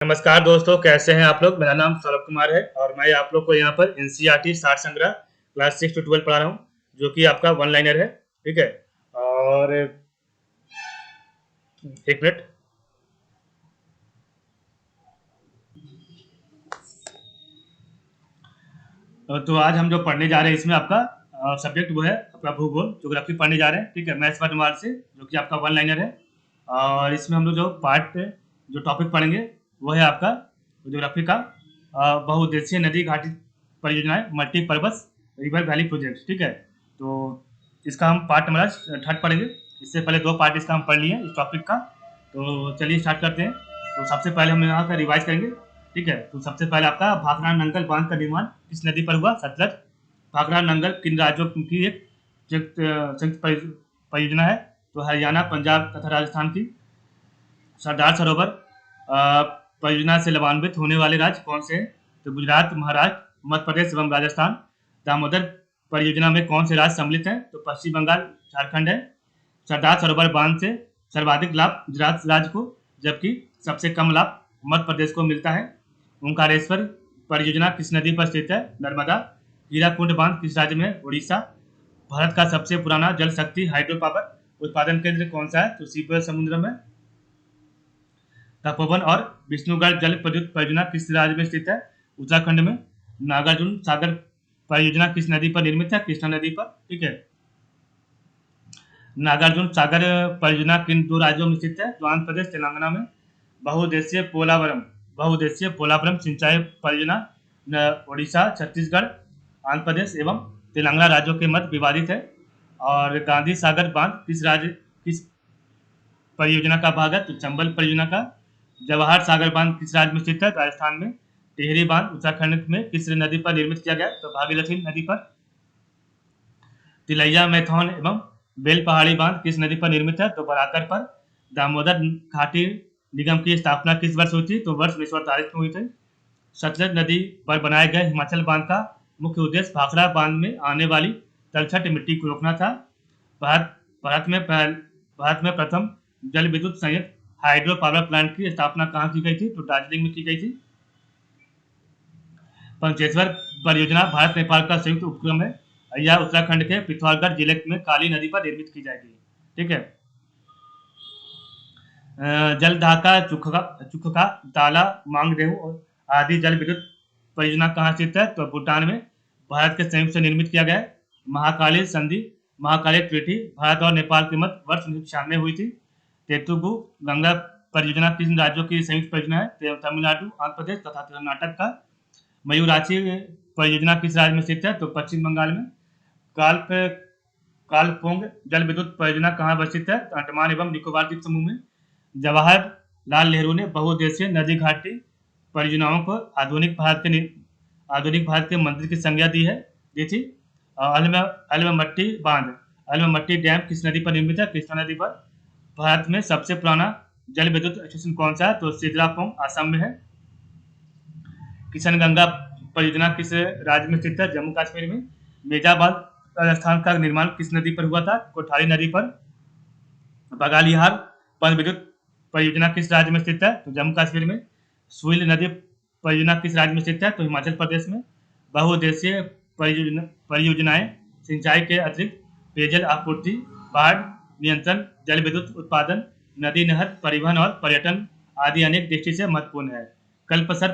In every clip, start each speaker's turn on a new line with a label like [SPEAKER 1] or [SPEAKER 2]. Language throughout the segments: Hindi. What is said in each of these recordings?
[SPEAKER 1] नमस्कार दोस्तों, कैसे हैं आप लोग। मेरा नाम सौरभ कुमार है और मैं आप लोग को यहाँ पर एनसीईआरटी सार संग्रह क्लास 6 to 12 पढ़ा रहा हूँ, जो कि आपका वन लाइनर है। ठीक है। और एक मिनट। तो आज हम जो पढ़ने जा रहे हैं इसमें आपका सब्जेक्ट वो है आपका भूगोल, ज्योग्राफी पढ़ने जा रहे हैं। ठीक है, मैथ्स वर्णमाला से, जो कि आपका वन लाइनर है। और इसमें हम लोग जो टॉपिक पढ़ेंगे वो है आपका ज्योग्राफी का बहुउद्देशीय नदी घाटी परियोजनाएं, मल्टीपर्पज रिवर वैली प्रोजेक्ट। ठीक है। तो इसका हम पार्ट नंबर 3 पढ़ेंगे। इससे पहले 2 पार्ट इसका हम पढ़ लिए इस टॉपिक का। तो चलिए स्टार्ट करते हैं। तो सबसे पहले हम यहाँ का रिवाइज करेंगे। ठीक है। तो सबसे पहले आपका भाखड़ा नंगल बांध का निर्माण किस नदी पर हुआ? सतलज। भाखड़ा नंगल किन राज्यों की एक संयुक्त परियोजना है? तो हरियाणा, पंजाब तथा राजस्थान की। सरदार सरोवर परियोजना से लाभान्वित होने वाले राज्य कौन से हैं? तो गुजरात, महाराष्ट्र, मध्य प्रदेश एवं राजस्थान। दामोदर परियोजना में कौन से राज्य सम्मिलित हैं? तो पश्चिम बंगाल, झारखंड है। सरदार सरोवर बांध से सर्वाधिक लाभ गुजरात राज्य को, जबकि सबसे कम लाभ मध्य प्रदेश को मिलता है। ओंकारेश्वर परियोजना किस नदी पर स्थित है? नर्मदा। हीराकुंड बांध किस राज्य में है? उड़ीसा। भारत का सबसे पुराना जल शक्ति हाइड्रो पावर उत्पादन केंद्र कौन सा है? तो शिवपुरी समुद्र में। तपोवन और विष्णुगढ़ जल विद्युत परियोजना किस राज्य में स्थित है? उत्तराखंड में। नागार्जुन सागर परियोजना किस नदी पर निर्मित है? कृष्णा नदी पर। ठीक है। नागार्जुन सागर परियोजना किन 2 राज्यों में स्थित है? तो आंध्र प्रदेश, तेलंगाना में। बहुउद्देशीय पोलावरम सिंचाई परियोजना उड़ीसा, छत्तीसगढ़, आंध्र प्रदेश एवं तेलंगाना राज्यों के मध्य विवादित है। और गांधी सागर बांध किस परियोजना का भाग है? तो चंबल परियोजना का। जवाहर सागर बांध किस राज्य में स्थित है? राजस्थान में। टिहरी बांध उत्तराखंड में किस नदी पर निर्मित किया गया? तो भागीरथी नदी पर। तिलैया मैथौन एवं बेल पहाड़ी बांध किस नदी पर निर्मित है? तो बराकर पर। दामोदर घाटी निगम की स्थापना किस वर्ष हुई थी? तो वर्ष 1948 में हुई थी। सतलज नदी पर बनाए गए हिमाचल बांध का मुख्य उद्देश्य भाखड़ा बांध में आने वाली तलछट मिट्टी को रोकना था। भारत भारत में प्रथम जल विद्युत संयंत्र हाइड्रो पावर प्लांट की स्थापना कहाँ की गई थी? तो दार्जिलिंग में की गई थी। पंचेश्वर परियोजना भारत नेपाल का संयुक्त उपक्रम है। यह उत्तराखंड के पिथौरागढ़ जिले में काली नदी पर निर्मित की जाएगी। ठीक है। जलढाका, चुखका, ताला, मांगदेहू आदि जल विद्युत परियोजना कहाँ स्थित है? तो भूटान में। भारत के संयुक्त से निर्मित किया गया है। महाकाली संधि, महाकाली ट्रीटी भारत और नेपाल के मध्य वर्ष 1996 हुई थी। तेतुगु गंगा परियोजना किस राज्यों की संयुक्त परियोजना है? तमिलनाडु, आंध्र प्रदेश तथा कर्नाटक का। मयूराक्षी परियोजना किस राज्य में स्थित है? तो पश्चिम बंगाल में। काल्प कालपोंग जल विद्युत परियोजना कहाँ अवस्थित है? तो अंडमान एवं निकोबार द्वीप समूह में। जवाहरलाल नेहरू ने बहुउद्देशीय नदी घाटी परियोजनाओं को आधुनिक भारत के मंदिर की संज्ञा दी थी। अलमट्टी बांध, अलमट्टी डैम किस नदी पर निर्मित है? कृष्णा नदी पर। भारत में सबसे पुराना जल विद्युत स्टेशन कौन सा है? तो सिद्रापोंग असम में है। किशनगंगा परियोजना किस राज्य में स्थित है? जम्मू कश्मीर में। मेजाबाद राजस्थान का निर्माण किस नदी पर हुआ था? कोठारी नदी पर। बगालिहार पन विद्युत परियोजना किस राज्य में स्थित है? तो जम्मू कश्मीर में। सुइल नदी परियोजना किस राज्य में स्थित है? तो हिमाचल प्रदेश में। बहुउद्देशीय परियोजनाएं सिंचाई के अतिरिक्त पेयजल आपूर्ति, बाढ़ नियंत्रण, जल विद्युत उत्पादन, नदी नहर परिवहन और पर्यटन आदि अनेक दृष्टि से महत्वपूर्ण है। कल्पसर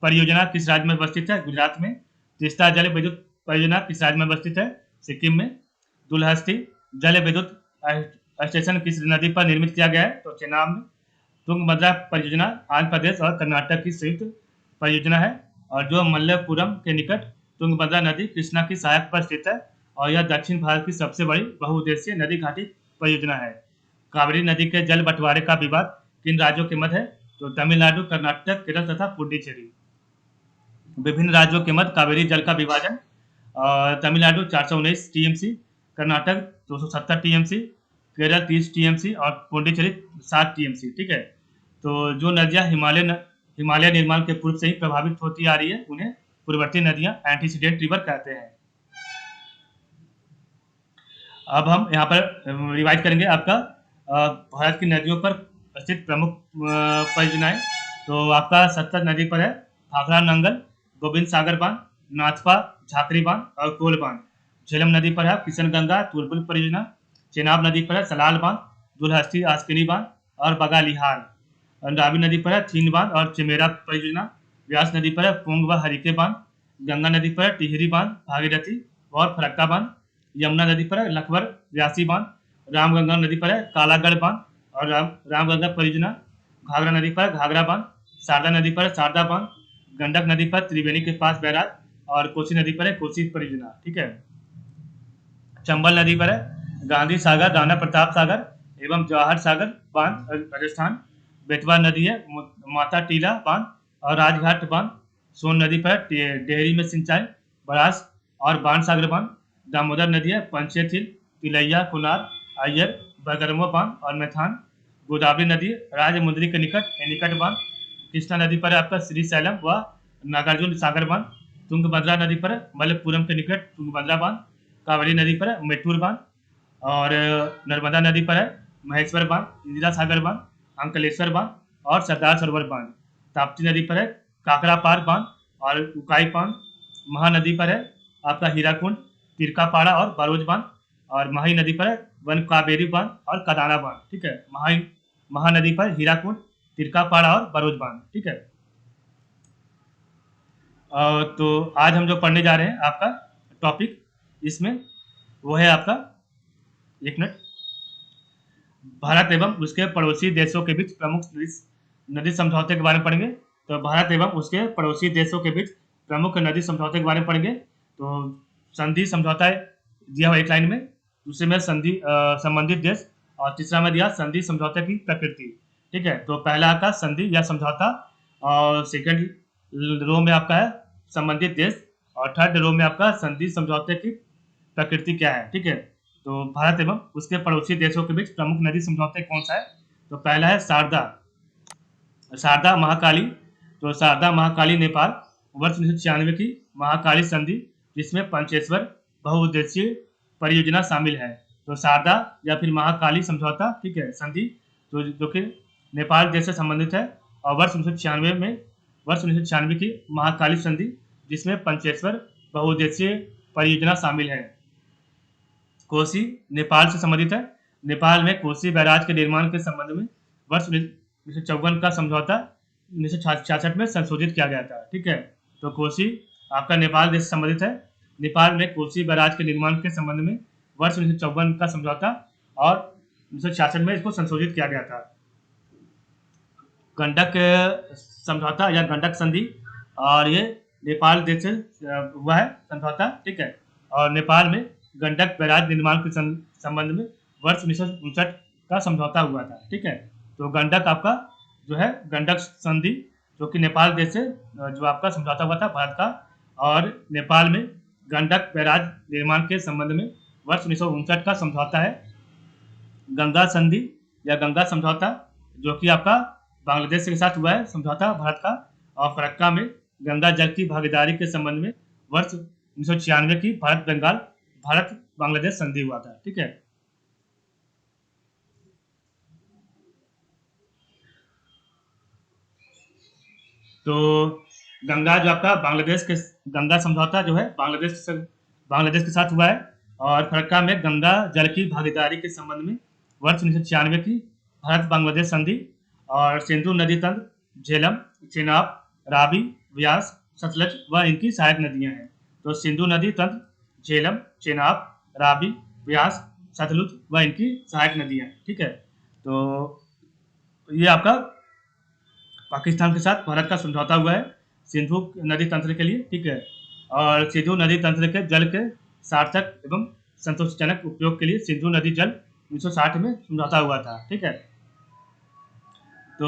[SPEAKER 1] परियोजना किस राज्य में अवस्थित है? गुजरात में। तीस्ता जल विद्युत परियोजना किस राज्य में अवस्थित है? सिक्किम में। दुलहस्ती जल विद्युत स्टेशन किस नदी पर निर्मित किया गया है? तो चेनाब में। तुंगभद्रा परियोजना आंध्र प्रदेश और कर्नाटक की संयुक्त परियोजना है, और जो मल्लपुरम के निकट तुंगभद्रा नदी कृष्णा की सहायक पर स्थित है, और यह दक्षिण भारत की सबसे बड़ी बहुउद्देशीय नदी घाटी परियोजना है। कावेरी नदी के जल बंटवारे का विवाद किन राज्यों के मध्य है? तो तमिलनाडु, कर्नाटक, केरल तथा पुडुचेरी। विभिन्न राज्यों के मध्य कावेरी जल का विभाजन। Tamil Nadu 419 TMC, Karnataka 270 TMC, Kerala 30 TMC और पुडुचेरी 7 टीएमसी। ठीक है। तो जो नदियां हिमालय निर्माण के पूर्व से ही प्रभावित होती आ रही है, उन्हें पूर्ववर्ती नदियां एंटीसीडेंट रिवर कहते हैं। अब हम यहाँ पर रिवाइज करेंगे आपका भारत की नदियों पर स्थित प्रमुख परियोजनाएं। तो आपका सतलज नदी पर है भाखड़ा नंगल, गोविंद सागर बांध, नाथपा, झाकरी बांध और कोल बांध। झेलम नदी पर है किशनगंगा तुरपुर परियोजना। चेनाब नदी पर है सलाल बांध, दुलहस्ती आस्किनी बांध और बगालिहार। और रावी नदी पर है थीन बांध और चिमेरा परियोजना। व्यास नदी पर है पोंग व हरिके बांध। गंगा नदी पर है टिहरी बांध, भागीरथी और फरक्का बांध। यमुना नदी पर है लखवर व्यासी बांध। रामगंगा नदी पर है कालागढ़ बांध और रामगंगा परियोजना। घाघरा नदी पर घाघरा बांध। शारदा नदी पर शारदा बांध। गंडक नदी पर त्रिवेणी के पास बैराज और कोसी नदी पर है कोसी परियोजना। ठीक है। चंबल नदी पर है गांधी सागर, राणा प्रताप सागर एवं जवाहर सागर बांध राजस्थान। बेतवा नदी है माता टीला बांध और राजघाट बांध। सोन नदी पर डेहरी में सिंचाई, बरास और बाण सागर बांध। दामोदर नदी है पंचेथिल, तिलैया, कुनार, अय्यर, बगरमो बांध और मैथान। गोदावरी नदी राजमुंदरी के निकट बांध। कृष्णा नदी पर है आपका श्री सैलम व नागार्जुन सागर बांध। तुंगभद्रा नदी पर मलप्पुरम के निकट तुंगभद्रा बांध। कावेरी नदी पर है मेट्टूर बांध और नर्मदा नदी पर है महेश्वर बांध, इंदिरा सागर बांध, अंकलेश्वर बांध और सरदार सरोवर बांध। ताप्ती नदी पर है काकरापार बांध और उकाई बांध। महानदी पर है आपका हीराकुंड, तिरकापाड़ा और बारोज बांध। और माही नदी पर है वन कावेरी बांध और कदाना बांध। ठीक है। महानदी पर हीराकुंड, तिरकापाड़ा और बारोज बांध। ठीक है। तो आज हम जो पढ़ने जा रहे हैं आपका टॉपिक इसमें वो है आपका, एक मिनट, भारत एवं उसके पड़ोसी देशों के बीच प्रमुख नदी समझौते के बारे में पढ़ेंगे। तो भारत एवं उसके पड़ोसी देशों के बीच प्रमुख नदी समझौते के बारे में पढ़ेंगे। तो संधि समझौता दिया हुआ एक लाइन में, दूसरे में संधि संबंधित देश और तीसरा में दिया संधि समझौते की प्रकृति। ठीक है। तो पहला आपका संधि या समझौता और सेकंड रो में आपका है संबंधित देश और थर्ड रो में आपका संधि समझौते की प्रकृति क्या है। ठीक है। तो भारत एवं उसके पड़ोसी देशों के बीच प्रमुख नदी समझौते कौन सा है? तो पहला है शारदा महाकाली। तो शारदा महाकाली नेपाल वर्ष 1996 की महाकाली संधि, जिसमें पंचेश्वर बहुउद्देशीय परियोजना शामिल है। तो शारदा या फिर महाकाली समझौता, ठीक है, संधि तो जो कि नेपाल देश से संबंधित है और वर्ष 1996 की महाकाली संधि, जिसमें पंचेश्वर बहुउद्देशीय परियोजना शामिल है। कोसी नेपाल से संबंधित है। नेपाल में कोसी बैराज के निर्माण के संबंध में वर्ष 1954 का समझौता 1966 में संशोधित किया गया था। ठीक है। तो कोसी आपका नेपाल देश से संबंधित है। नेपाल में कोसी बैराज के निर्माण के संबंध में वर्ष 1954 का समझौता और 1966 में इसको संशोधित किया गया था। गंडक समझौता या गंडक संधि, और ये नेपाल देश से हुआ है समझौता। ठीक है। और नेपाल में गंडक बैराज निर्माण के संबंध में वर्ष 1959 का समझौता हुआ था। ठीक है। तो गंडक आपका जो है गंडक संधि, जो कि नेपाल देश से जो आपका समझौता हुआ था भारत का, और नेपाल में गंडक बैराज निर्माण के संबंध में वर्ष 1959 का समझौता है। गंगा संधि या गंगा समझौता, जो कि आपका बांग्लादेश के साथ हुआ है समझौता भारत का, और फरक्का में गंगा जल की भागीदारी के संबंध में वर्ष 1996 की भारत बांग्लादेश संधि हुआ था। ठीक है। तो गंगा जो आपका गंगा समझौता जो है बांग्लादेश के साथ हुआ है, और फरक्का में गंगा जल की भागीदारी के संबंध में वर्ष 1996 की भारत बांग्लादेश संधि। और सिंधु नदी तंत्र, झेलम, चेनाब, रावी, व्यास, सतलज व इनकी सहायक नदियां हैं। तो सिंधु नदी तंत्र, झेलम, चेनाब, रावी, व्यास, सतलुज व इनकी सहायक नदियां। ठीक है। तो ये आपका पाकिस्तान के साथ भारत का समझौता हुआ है सिंधु नदी तंत्र के लिए। ठीक है। और सिंधु नदी तंत्र के जल के सार्थक एवं संतोषजनक उपयोग के लिए सिंधु नदी जल 1960 में समझौता हुआ था। ठीक है। तो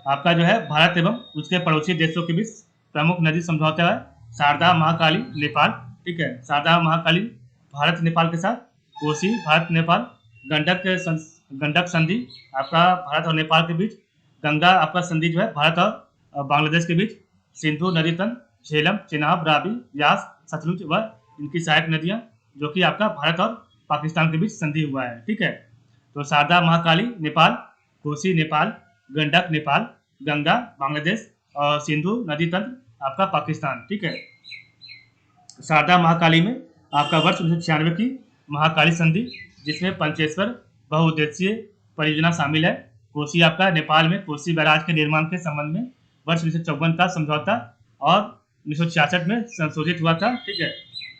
[SPEAKER 1] आपका जो है भारत एवं उसके पड़ोसी देशों के बीच प्रमुख नदी समझौता है शारदा महाकाली नेपाल। ठीक है। शारदा महाकाली भारत नेपाल के साथ, कोसी भारत नेपाल, गंडक संधि आपका भारत और नेपाल के बीच, गंगा आपका संधि जो है भारत और बांग्लादेश के बीच, सिंधु नदी तंत्र, झेलम, चेनाब, रावी, व्यास, सतलुज व इनकी सहायक नदियां, जो कि आपका भारत और पाकिस्तान के बीच संधि हुआ है। ठीक है। तो शारदा महाकाली नेपाल, कोसी नेपाल, गंडक नेपाल, गंगा बांग्लादेश और सिंधु नदी तंत्र आपका पाकिस्तान। ठीक है। शारदा महाकाली में आपका वर्ष 1996 की महाकाली संधि, जिसमें पंचेश्वर बहुउद्देशीय परियोजना शामिल है। कोसी आपका नेपाल में कोसी बैराज के निर्माण के संबंध में वर्ष 1954 का समझौता और 1966 में संशोधित हुआ था। ठीक है,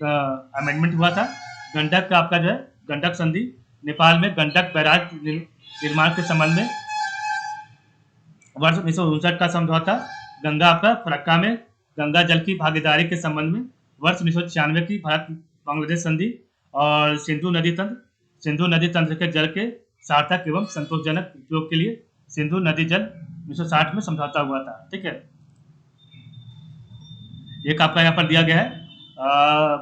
[SPEAKER 1] अमेंडमेंट हुआ था। गंडक का आपका जो है गंडक संधि, नेपाल में गंडक बैराज निर्माण के संबंध में वर्ष 1959 का समझौता। गंगा आपका फरक्का में गंगा जल की भागीदारी के संबंध में वर्ष 1996 की भारत बांग्लादेश संधि। और सिंधु नदी तंत्र के जल के सार्थक एवं संतोषजनक उपयोग के लिए सिंधु नदी जल 1960 में समझौता हुआ था। ठीक है, एक आपका यहाँ पर दिया गया है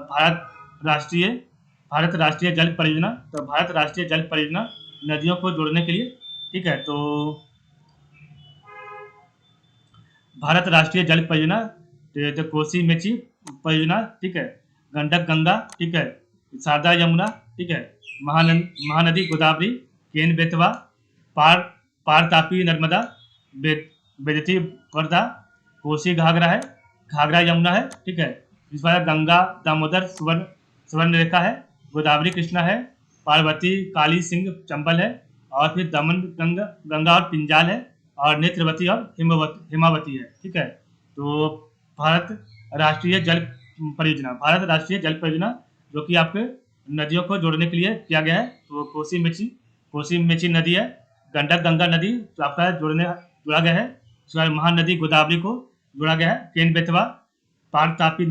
[SPEAKER 1] भारत राष्ट्रीय जल परियोजना। तो भारत राष्ट्रीय जल परियोजना नदियों को जोड़ने के लिए, ठीक है, तो भारत राष्ट्रीय जल परियोजना, तो कोसी मेची परियोजना, ठीक है, गंडक गंगा, ठीक है, शारदा यमुना, ठीक है, महानदी गोदावरी, केन बेतवा, पार तापी नर्मदा, बेदती वर्धा, कोसी घाघरा है, घाघरा यमुना है। ठीक है, इस बार गंगा दामोदर सुवर्ण रेखा है, गोदावरी कृष्णा है, पार्वती काली सिंह चंबल है, और फिर दमन गंगा और पिंजाल है, और नेत्रवती और हिमावती है। ठीक है, तो भारत राष्ट्रीय जल परियोजना जो कि आपके नदियों को जोड़ने के लिए किया गया है। तो कोसी मेची नदी है, गंडक गंगा नदी तो आपका जोड़ा गया है। उसके बाद महानदी गोदावरी को जोड़ा गया है, केन बेतवा, पार तापी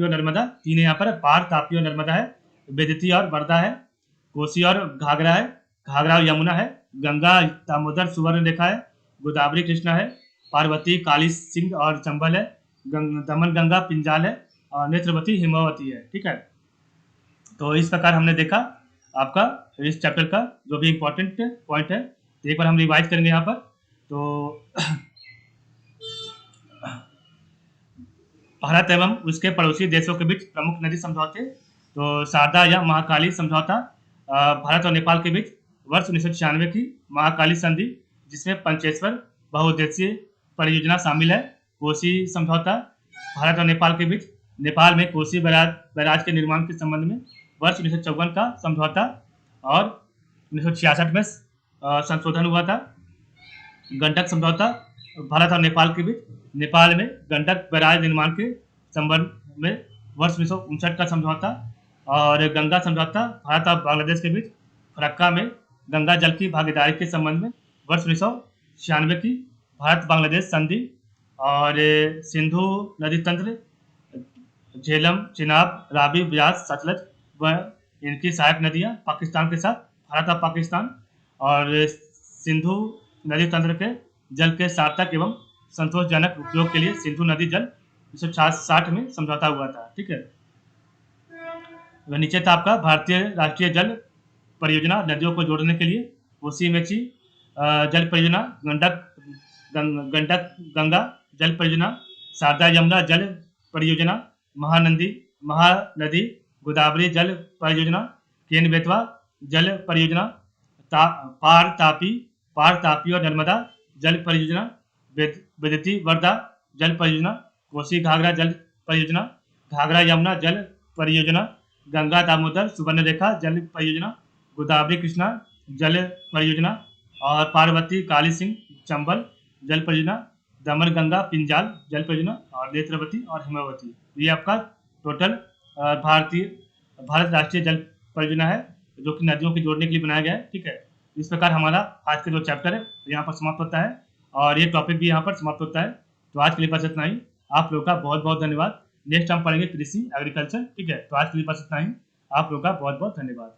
[SPEAKER 1] और नर्मदा, तीन यहाँ पर पार तापी और नर्मदा है, बेदती और वर्धा है, कोसी और घाघरा है, घाघरा और यमुना है, गंगा दामोदर सुवर्ण रेखा है, गोदावरी कृष्णा है, पार्वती काली सिंह और चंबल है, दमन गंगा पिंजाल है, और नेत्रवती हिमावती है। ठीक है, तो इस प्रकार हमने देखा आपका इस चैप्टर का जो भी इम्पोर्टेंट पॉइंट है। तो एक बार हम रिवाइज करेंगे यहाँ पर। तो भारत एवं उसके पड़ोसी देशों के बीच प्रमुख नदी समझौते, तो शारदा या महाकाली समझौता भारत और नेपाल के बीच वर्ष 1996 की महाकाली संधि, जिसमें पंचेश्वर बहुउद्देशीय परियोजना शामिल है। कोसी समझौता भारत और नेपाल के बीच, नेपाल में कोसी बैराज के निर्माण के संबंध में वर्ष 1954 का समझौता और 1966 में संशोधन हुआ था। गंडक समझौता भारत और नेपाल के बीच, नेपाल में गंडक बैराज निर्माण के संबंध में वर्ष 1959 का समझौता। और गंगा समझौता भारत और बांग्लादेश के बीच, फरक्का में गंगा जल की भागीदारी के संबंध में वर्ष 1996 की भारत बांग्लादेश संधि। और सिंधु नदी तंत्र, झेलम, चिनाब, रावी, ब्यास, सतलज व इनकी सहायक नदियां पाकिस्तान के साथ, भारत और पाकिस्तान। और सिंधु नदी तंत्र के जल के सार्थक एवं संतोषजनक उपयोग के लिए सिंधु नदी जल 1960 में समझौता हुआ था। ठीक है, वह नीचे था आपका भारतीय राष्ट्रीय जल परियोजना नदियों को जोड़ने के लिए, कोसी मेची जल परियोजना, गंडक गंगा जल परियोजना, शारदा यमुना जल परियोजना, महानदी गोदावरी जल परियोजना, केन बेतवा जल परियोजना, पार तापी और नर्मदा जल परियोजना, बेदती वर्धा जल परियोजना, कोसी घाघरा जल परियोजना, घाघरा यमुना जल परियोजना, गंगा दामोदर सुवर्ण रेखा जल परियोजना, गोदावरी कृष्णा जल परियोजना, और पार्वती काली सिंह चंबल जल परियोजना, दमन गंगा पिंजाल जल परियोजना, और नेत्रवती और हिमावती। ये आपका टोटल भारत राष्ट्रीय जल परियोजना है, जो कि नदियों के जोड़ने के लिए बनाया गया है। ठीक है, इस प्रकार हमारा आज के जो चैप्टर है यहाँ पर समाप्त होता है, और ये टॉपिक भी यहाँ पर समाप्त होता है। तो आज के लिए बस इतना ही। आप लोगों का बहुत बहुत धन्यवाद। नेक्स्ट हम पढ़ेंगे कृषि एग्रीकल्चर। ठीक है, तो आज के लिए बस इतना ही। आप लोगों का बहुत बहुत धन्यवाद।